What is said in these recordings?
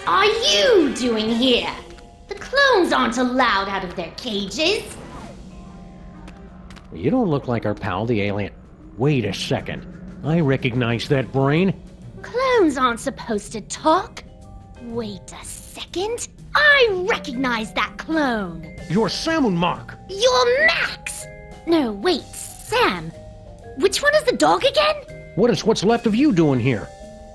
are you doing here? The clones aren't allowed out of their cages. You don't look like our pal, the alien. Wait a second. I recognize that brain. Clones aren't supposed to talk. Wait a second. I recognize that clone. You're Samun Mark. You're Max. No, wait, Sam. Which one is the dog again? What is what's left of you doing here?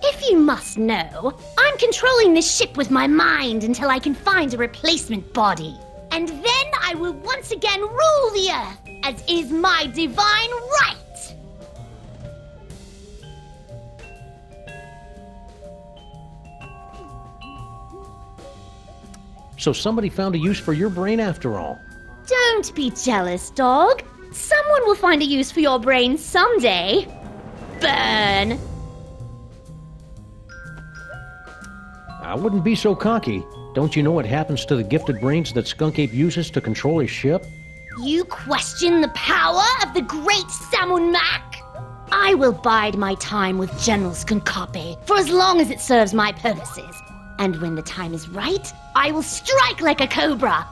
If you must know, I'm controlling this ship with my mind until I can find a replacement body. And then I will once again rule the Earth, as is my divine right. So somebody found a use for your brain after all. Don't be jealous, dog. Someone will find a use for your brain someday. Burn. I wouldn't be so cocky. Don't you know what happens to the gifted brains that Skunk Ape uses to control his ship? You question the power of the great Samun Mac? I will bide my time with General Skunkape for as long as it serves my purposes. And when the time is right, I will strike like a cobra.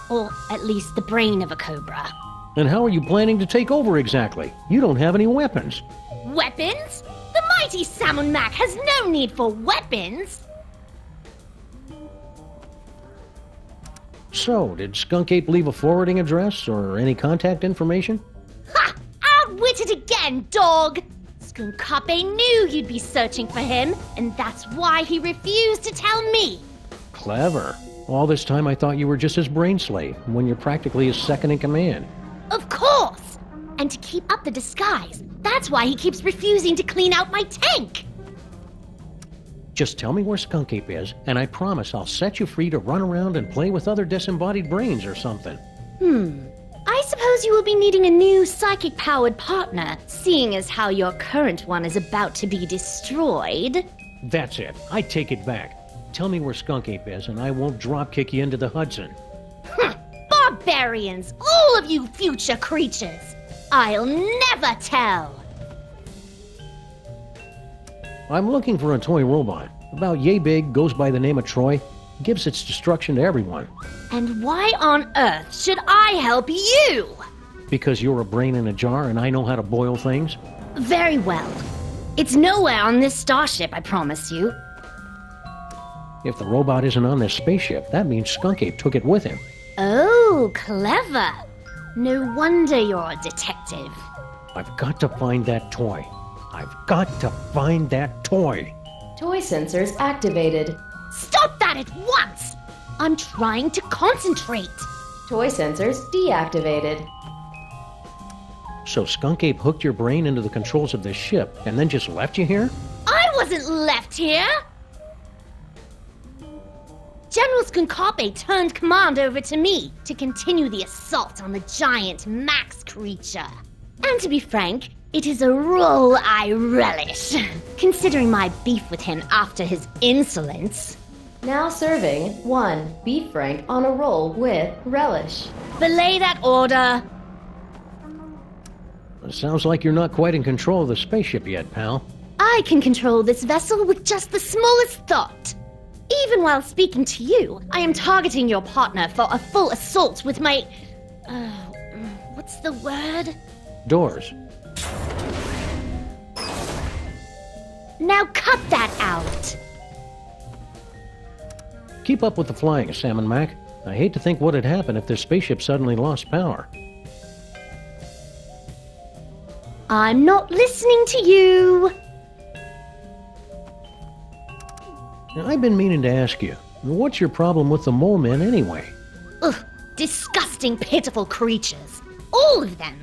Or at least the brain of a cobra. And how are you planning to take over exactly? You don't have any weapons. Weapons? The mighty Samun Mac has no need for weapons. So, did Skunk Ape leave a forwarding address or any contact information? Ha! Outwitted again, dog! Skunkape knew you'd be searching for him, and that's why he refused to tell me. Clever. All this time I thought you were just his brain slave, when you're practically his second in command. Of course! And to keep up the disguise, that's why he keeps refusing to clean out my tank. Just tell me where Skunk Ape is, and I promise I'll set you free to run around and play with other disembodied brains or something. I suppose you will be needing a new psychic-powered partner, seeing as how your current one is about to be destroyed. That's it. I take it back. Tell me where Skunk Ape is, and I won't drop-kick you into the Hudson. Barbarians! All of you future creatures! I'll never tell! I'm looking for a toy robot. About yay big, goes by the name of Troy, gives its destruction to everyone. And why on earth should I help you? Because you're a brain in a jar and I know how to boil things? Very well. It's nowhere on this starship, I promise you. If the robot isn't on this spaceship, that means Skunk Ape took it with him. Oh, clever. No wonder you're a detective. I've got to find that toy. I've got to find that toy. Toy sensors activated. Stop that at once! I'm trying to concentrate. Toy sensors deactivated. So Skunk Ape hooked your brain into the controls of this ship and then just left you here? I wasn't left here! General Skunkape turned command over to me to continue the assault on the giant Max creature. And to be frank, it is a role I relish, considering my beef with him after his insolence. Now serving 1 beef frank on a roll with relish. Belay that order. It sounds like you're not quite in control of the spaceship yet, pal. I can control this vessel with just the smallest thought. Even while speaking to you, I am targeting your partner for a full assault with my... what's the word? Doors. Now cut that out! Keep up with the flying, Sam and Mac. I hate to think what'd happen if this spaceship suddenly lost power. I'm not listening to you! Now, I've been meaning to ask you, what's your problem with the mole men anyway? Ugh, disgusting, pitiful creatures. All of them.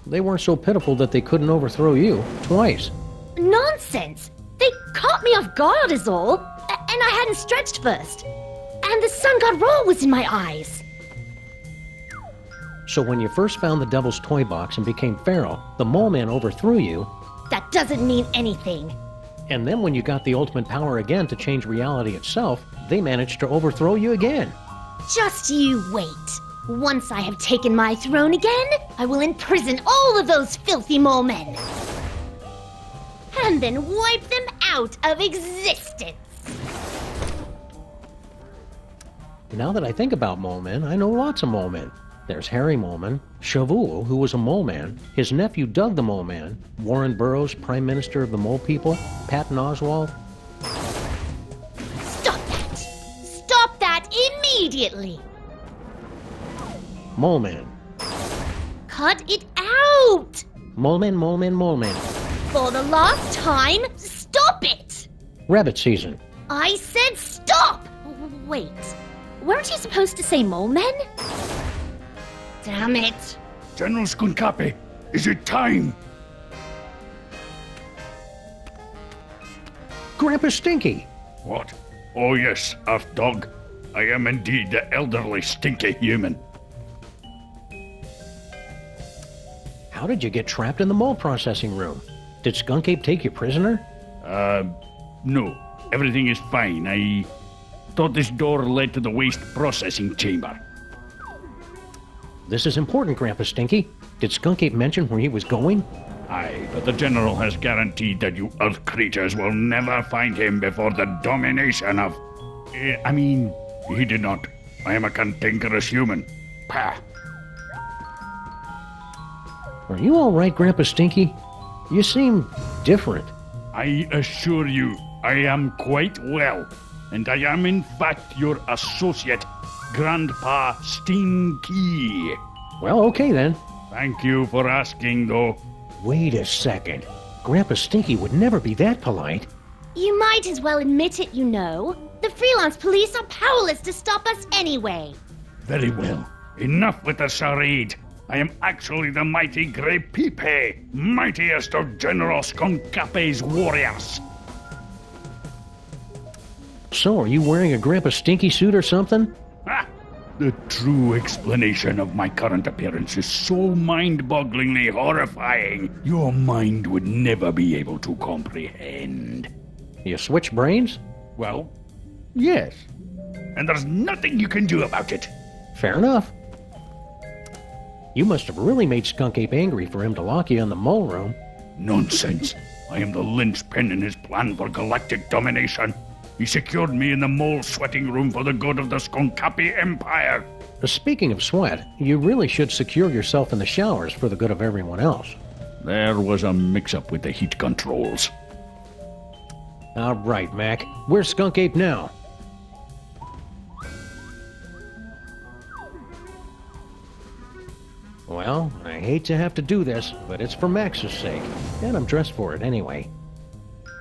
They weren't so pitiful that they couldn't overthrow you twice. Nonsense! They caught me off guard is all, and I hadn't stretched first. And the sun god roll was in my eyes. So when you first found the Devil's Toy Box and became Pharaoh, the mole man overthrew you. That doesn't mean anything. And then when you got the ultimate power again to change reality itself, they managed to overthrow you again. Just you wait. Once I have taken my throne again, I will imprison all of those filthy mole men. And then wipe them out of existence. Now that I think about mole men, I know lots of mole men. There's Harry Moleman, Shavul, who was a mole man, his nephew Doug the Mole Man, Warren Burroughs, Prime Minister of the Mole People, Patton Oswalt. Stop that! Stop that immediately! Mole Man. Cut it out! Mole Man, Mole Man, Mole Man. For the last time, stop it! Rabbit season. I said stop! Wait, weren't you supposed to say mole men? Damn it. General Skunkapi, is it time? Grandpa Stinky. What? Oh yes, Earth Dog. I am indeed the elderly stinky human. How did you get trapped in the mole processing room? Did Skunk Ape take you prisoner? No. Everything is fine. I thought this door led to the waste processing chamber. This is important, Grandpa Stinky. Did Skunk Ape mention where he was going? Aye, but the General has guaranteed that you Earth creatures will never find him before the domination of... he did not. I am a cantankerous human. Pah. Are you all right, Grandpa Stinky? You seem different. I assure you, I am quite well. And I am in fact your associate, Grandpa Stinky. Well, okay then. Thank you for asking, though. Wait a second. Grandpa Stinky would never be that polite. You might as well admit it, you know. The freelance police are powerless to stop us anyway. Very well. Enough with the charade. I am actually the mighty Grey Pipe, mightiest of General Skunkapi's warriors. So, are you wearing a Grandpa Stinky suit or something? Ha! The true explanation of my current appearance is so mind-bogglingly horrifying, your mind would never be able to comprehend. You switch brains? Well, yes. And there's nothing you can do about it. Fair enough. You must have really made Skunk Ape angry for him to lock you in the mole room. Nonsense. I am the linchpin in his plan for galactic domination. He secured me in the mole sweating room for the good of the Skunkapi Empire. Speaking of sweat, you really should secure yourself in the showers for the good of everyone else. There was a mix-up with the heat controls. All right, Mac. Where's Skunk Ape now? Well, I hate to have to do this, but it's for Max's sake, and I'm dressed for it anyway.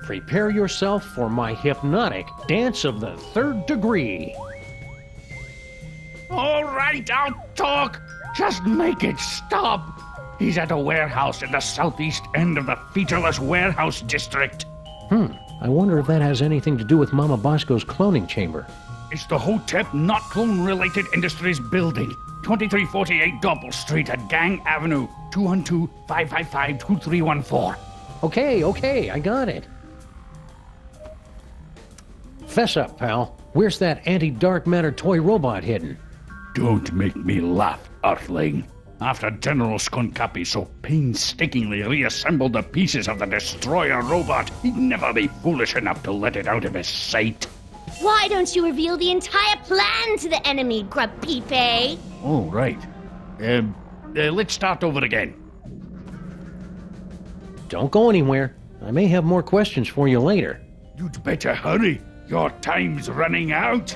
Prepare yourself for my hypnotic dance of the third degree. All right, I'll talk. Just make it stop. He's at a warehouse in the southeast end of the featureless warehouse district. I wonder if that has anything to do with Mama Bosco's cloning chamber. It's the Hotep Not Clone-Related Industries Building, 2348 Doppel Street at Gang Avenue, 212-555-2314. Okay, I got it. Fess up, pal. Where's that anti-dark matter toy robot hidden? Don't make me laugh, Earthling. After General Skunkapi so painstakingly reassembled the pieces of the destroyer robot, he'd never be foolish enough to let it out of his sight. Why don't you reveal the entire plan to the enemy, Grub Pipe? Oh, right. Let's start over again. Don't go anywhere. I may have more questions for you later. You'd better hurry. Your time's running out.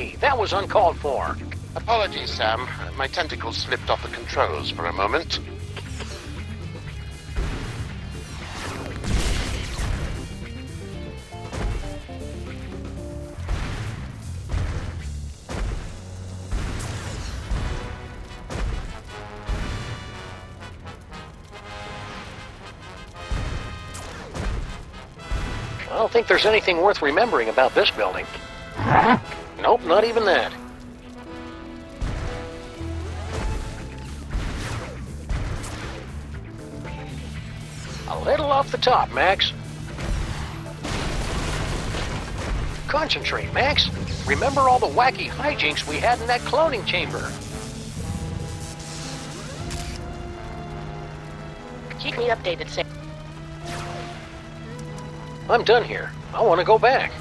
Hey, that was uncalled for. Apologies, Sam. My tentacles slipped off the controls for a moment. I don't think there's anything worth remembering about this building. Nope, not even that. A little off the top, Max. Concentrate, Max. Remember all the wacky hijinks we had in that cloning chamber. Keep me updated, Sam. I'm done here. I want to go back.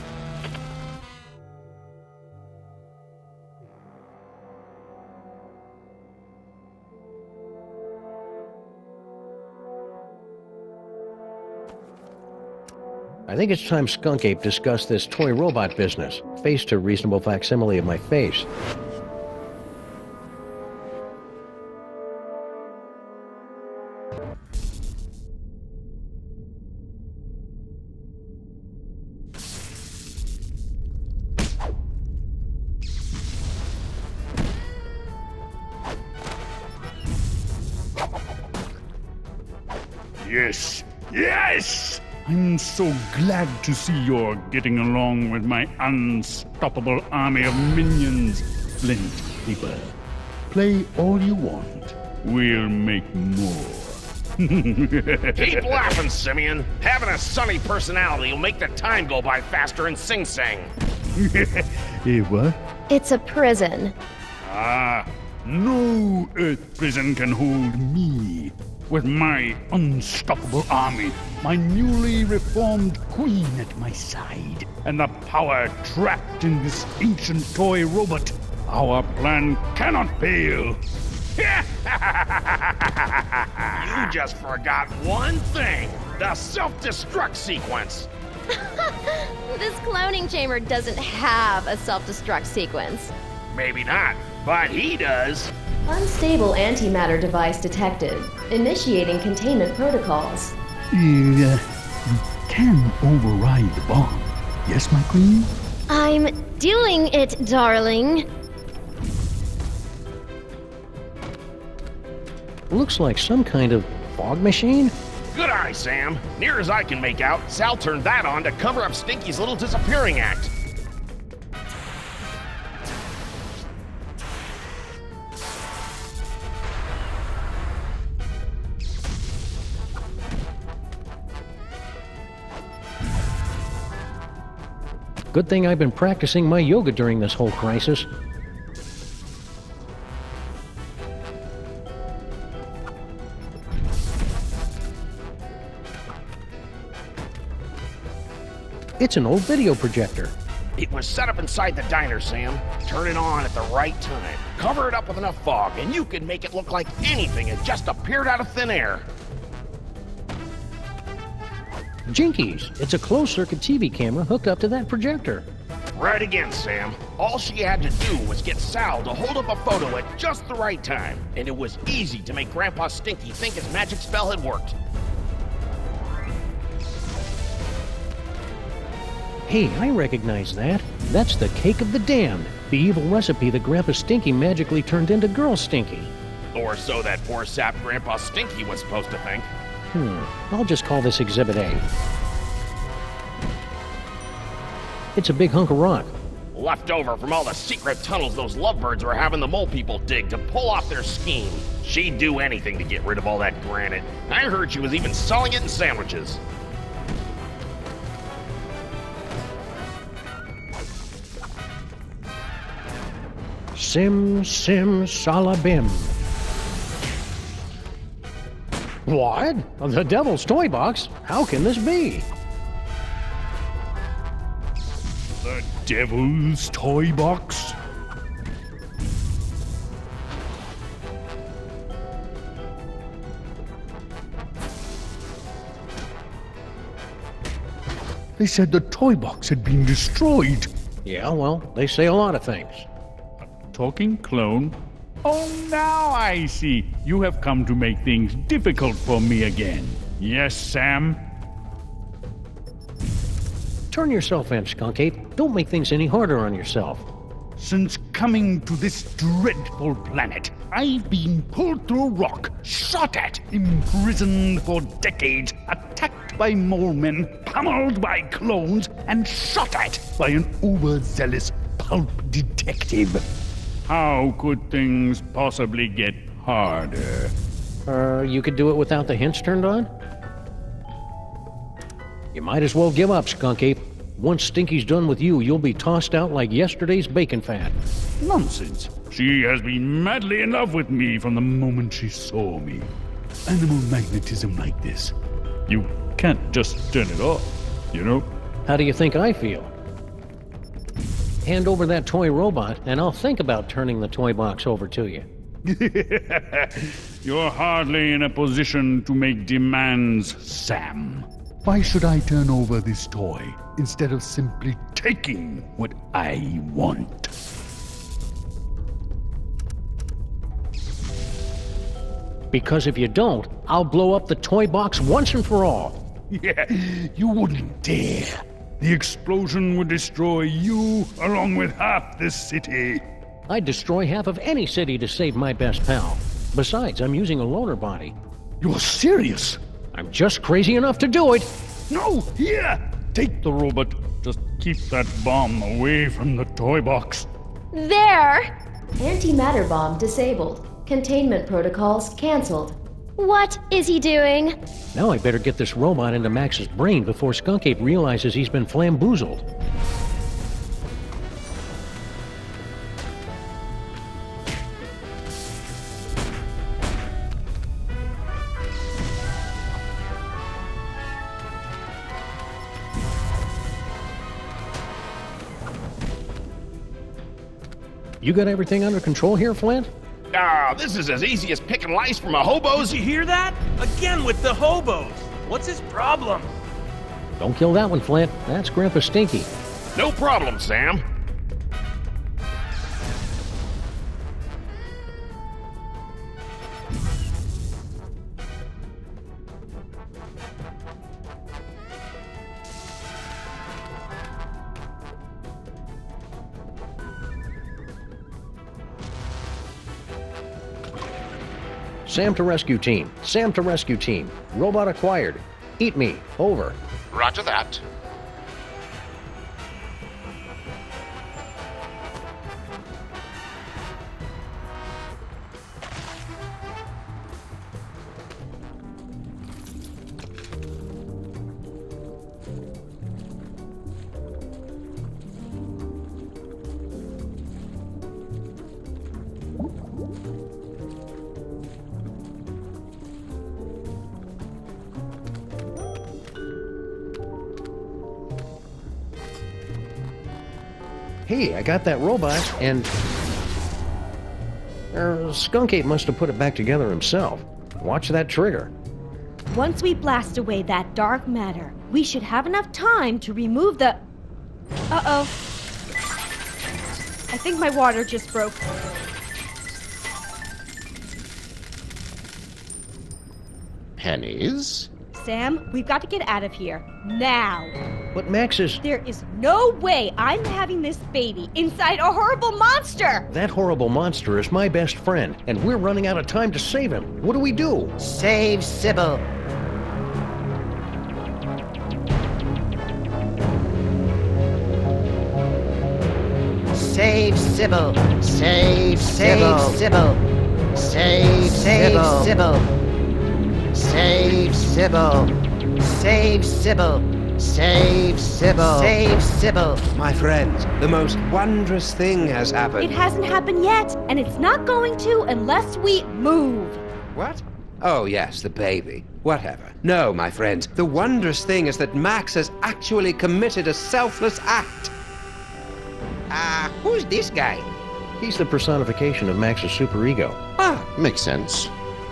I think it's time Skunk Ape discussed this toy robot business, face to reasonable facsimile of my face. Yes, yes! I'm so glad to see you're getting along with my unstoppable army of minions. Flint, people, play all you want. We'll make more. Keep laughing, Simeon. Having a sunny personality will make the time go by faster in Sing Sing. What? It's a prison. Ah, no Earth prison can hold me. With my unstoppable army, my newly reformed queen at my side, and the power trapped in this ancient toy robot, our plan cannot fail. You just forgot one thing. The self-destruct sequence. This cloning chamber doesn't have a self-destruct sequence. Maybe not, but he does. Unstable antimatter device detected. Initiating containment protocols. We can override the bomb. Yes, my queen? I'm doing it, darling. Looks like some kind of fog machine? Good eye, Sam. Near as I can make out, Sal turned that on to cover up Stinky's little disappearing act. Good thing I've been practicing my yoga during this whole crisis. It's an old video projector. It was set up inside the diner, Sam. Turn it on at the right time. Cover it up with enough fog, and you can make it look like anything had just appeared out of thin air. Jinkies! It's a closed-circuit TV camera hooked up to that projector. Right again, Sam. All she had to do was get Sal to hold up a photo at just the right time, and it was easy to make Grandpa Stinky think his magic spell had worked. Hey, I recognize that. That's the Cake of the Damned, the evil recipe that Grandpa Stinky magically turned into Girl Stinky. Or so that poor sap Grandpa Stinky was supposed to think. I'll just call this Exhibit A. It's a big hunk of rock. Left over from all the secret tunnels those lovebirds were having the mole people dig to pull off their scheme. She'd do anything to get rid of all that granite. I heard she was even selling it in sandwiches. Sim, sim, salabim. What? The Devil's Toy Box? How can this be? The Devil's Toy Box? They said the toy box had been destroyed. Yeah, well, they say a lot of things. Talking clone? Oh, now I see. You have come to make things difficult for me again. Yes, Sam? Turn yourself in, Skunk Ape. Don't make things any harder on yourself. Since coming to this dreadful planet, I've been pulled through a rock, shot at, imprisoned for decades, attacked by mole men, pummeled by clones, and shot at by an overzealous pulp detective. How could things possibly get harder? You could do it without the hints turned on? You might as well give up, Skunk Ape. Once Stinky's done with you, you'll be tossed out like yesterday's bacon fat. Nonsense. She has been madly in love with me from the moment she saw me. Animal magnetism like this. You can't just turn it off, you know? How do you think I feel? Hand over that toy robot, and I'll think about turning the toy box over to you. You're hardly in a position to make demands, Sam. Why should I turn over this toy instead of simply taking what I want? Because if you don't, I'll blow up the toy box once and for all. Yeah, you wouldn't dare. The explosion would destroy you along with half this city. I'd destroy half of any city to save my best pal. Besides, I'm using a loaner body. You're serious? I'm just crazy enough to do it. No, here! Take the robot. Just keep that bomb away from the toy box. There! Antimatter bomb disabled. Containment protocols canceled. What is he doing? Now I better get this robot into Max's brain before Skunk Ape realizes he's been flamboozled. You got everything under control here, Flint? Ah, this is as easy as picking lice from a hobo's. You hear that? Again with the hobos. What's his problem? Don't kill that one, Flint. That's Grandpa Stinky. No problem, Sam. Sam to rescue team. Sam to rescue team. Robot acquired. Eat me. Over. Roger that. Hey, I got that robot, and... Skunk Ape must have put it back together himself. Watch that trigger. Once we blast away that dark matter, we should have enough time to remove the... Uh-oh. I think my water just broke. Pennies? Sam, we've got to get out of here. Now. But Max is... There is no way I'm having this baby inside a horrible monster! That horrible monster is my best friend, and we're running out of time to save him. What do we do? Save Sybil. Save Sybil. Save Sybil. Save Sybil. Save Sybil. Save Sybil. Save Sybil. Save Sybil. My friends, the most wondrous thing has happened. It hasn't happened yet, and it's not going to unless we move. What? Oh, yes, the baby. Whatever. No, my friends, the wondrous thing is that Max has actually committed a selfless act. Who's this guy? He's the personification of Max's superego. Ah, Makes sense.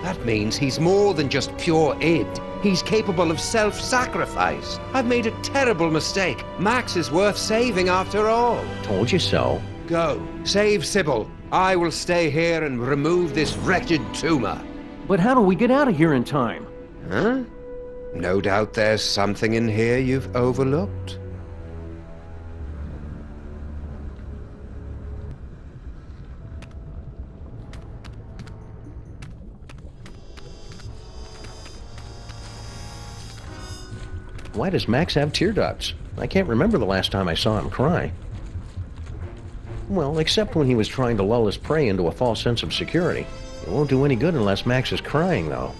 That means he's more than just pure id. He's capable of self-sacrifice. I've made a terrible mistake. Max is worth saving after all. Told you so. Go. Save Sybil. I will stay here and remove this wretched tumor. But how do we get out of here in time? Huh? No doubt there's something in here you've overlooked. Why does Max have tear ducts? I can't remember the last time I saw him cry. Well, except when he was trying to lull his prey into a false sense of security. It won't do any good unless Max is crying, though.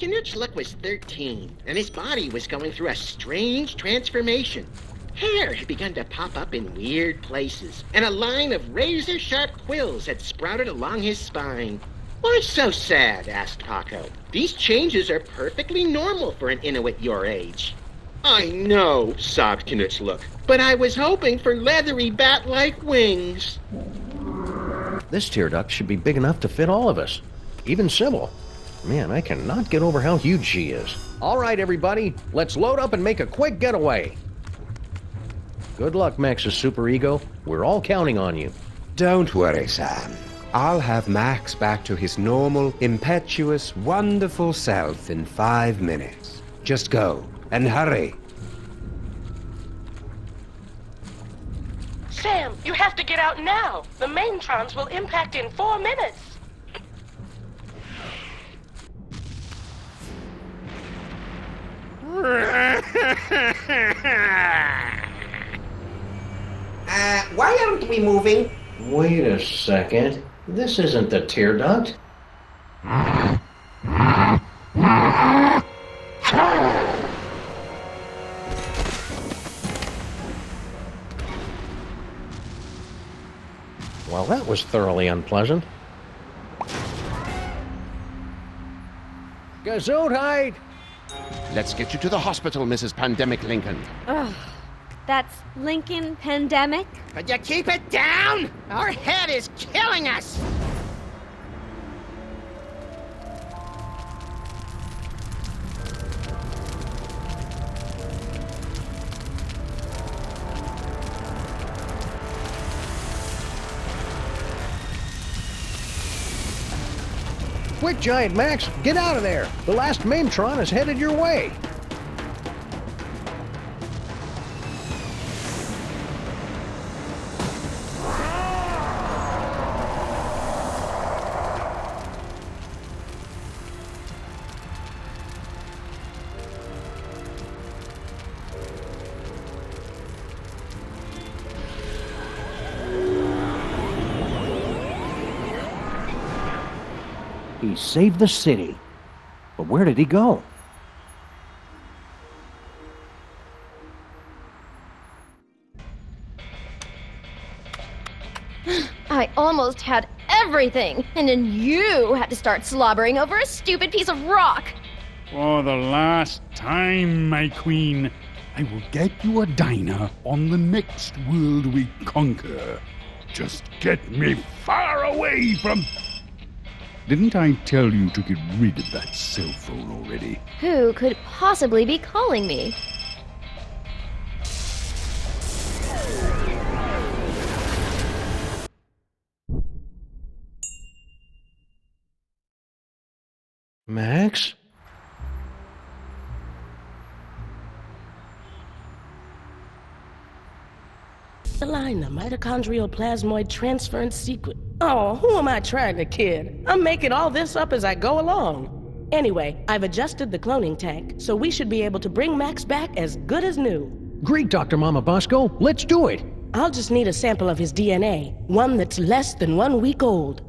Knut's look was 13, and his body was going through a strange transformation. Hair had begun to pop up in weird places, and a line of razor-sharp quills had sprouted along his spine. "Why so sad?" asked Paco. "These changes are perfectly normal for an Inuit your age." "I know," sobbed Knut's look, "but I was hoping for leathery bat-like wings." This tear duct should be big enough to fit all of us. Even Sybil. Man, I cannot get over how huge she is. All right, everybody, let's load up and make a quick getaway. Good luck, Max's superego. We're all counting on you. Don't worry, Sam. I'll have Max back to his normal, impetuous, wonderful self in 5 minutes. Just go, and hurry. Sam, you have to get out now. The maintrons will impact in 4 minutes. Why aren't we moving? Wait a second. This isn't the tear duct. Well, that was thoroughly unpleasant. Gesundheit! Let's get you to the hospital, Mrs. Pandemic Lincoln. Ugh. That's Lincoln Pandemic? Could you keep it down? Our head is killing us! Quick, Giant Max, get out of there! The last Maintron is headed your way! He saved the city. But where did he go? I almost had everything, and then you had to start slobbering over a stupid piece of rock. For the last time, my queen, I will get you a diner on the next world we conquer. Just get me far away from... Didn't I tell you to get rid of that cell phone already? Who could possibly be calling me? Max? Align the mitochondrial plasmoid transference sequence. Oh, who am I trying to kid? I'm making all this up as I go along. Anyway, I've adjusted the cloning tank, so we should be able to bring Max back as good as new. Great, Dr. Mama Bosco. Let's do it. I'll just need a sample of his DNA, one that's less than 1 week old.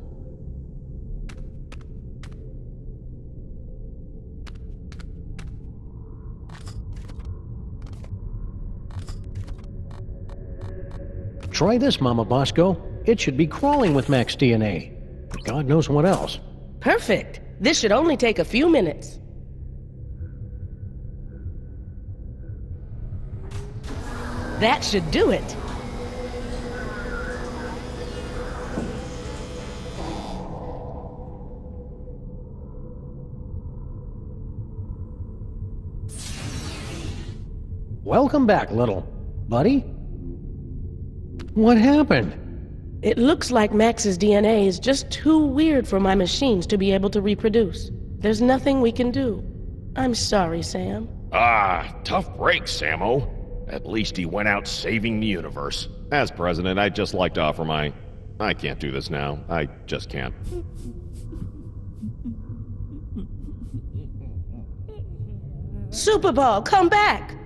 Try this, Mama Bosco. it should be crawling with Mac's DNA. But God knows what else. Perfect. This should only take a few minutes. That should do it. Welcome back, little buddy. What happened? It looks like Max's DNA is just too weird for my machines to be able to reproduce. There's nothing we can do. I'm sorry, Sam. Tough break, Sammo. At least he went out saving the universe. As president, I'd just like to offer my... I can't do this now. I just can't. Super Ball, come back!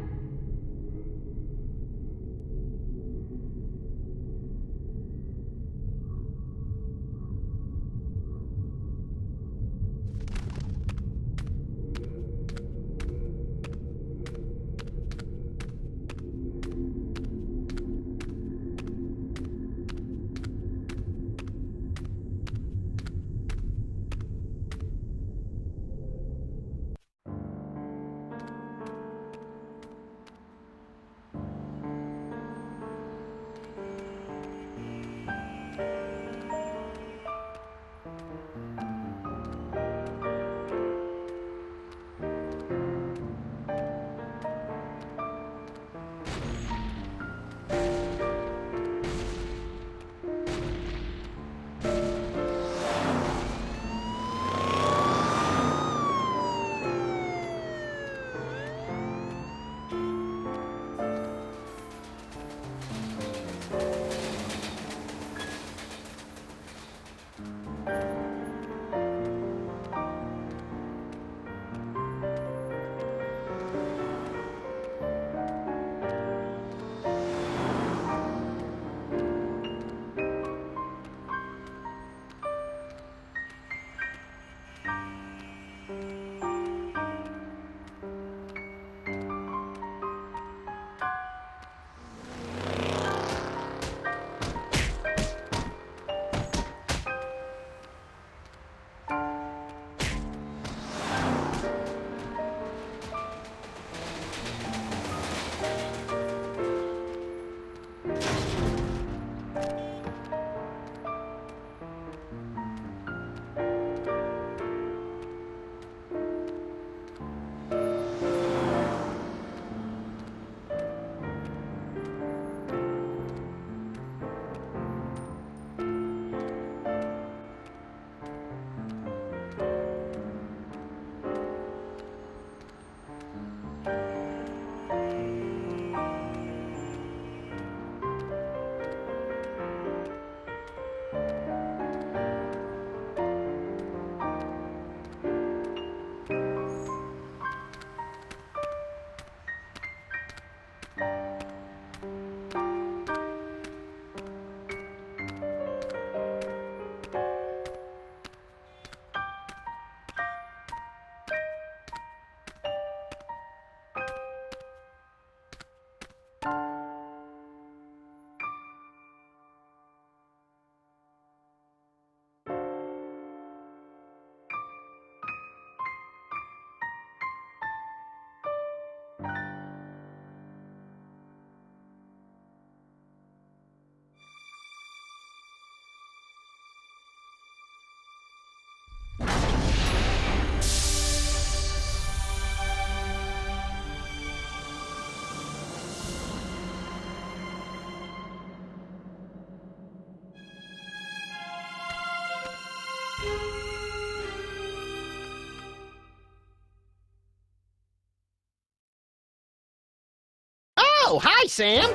Oh, hi, Sam.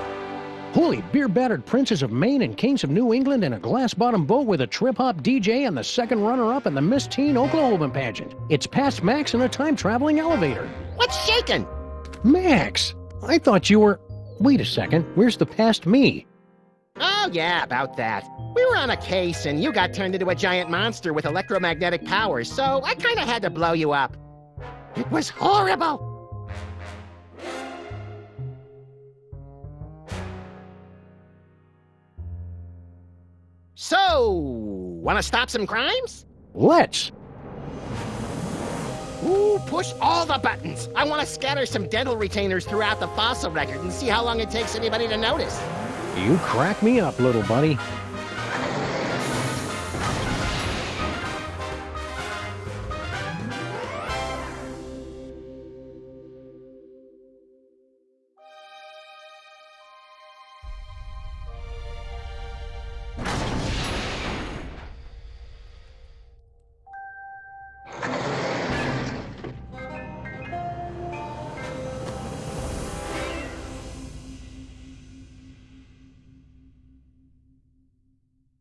Holy beer-battered princes of Maine and kings of New England in a glass-bottom boat with a trip-hop DJ and the second runner-up in the Miss Teen Oklahoma pageant. It's past Max in a time-traveling elevator. What's shaking? Max, I thought you were... Wait a second, where's the past me? Oh, yeah, about that. We were on a case, and you got turned into a giant monster with electromagnetic powers, so I kind of had to blow you up. It was horrible. So, wanna stop some crimes? Let's. Ooh, push all the buttons. I wanna scatter some dental retainers throughout the fossil record and see how long it takes anybody to notice. You crack me up, little buddy.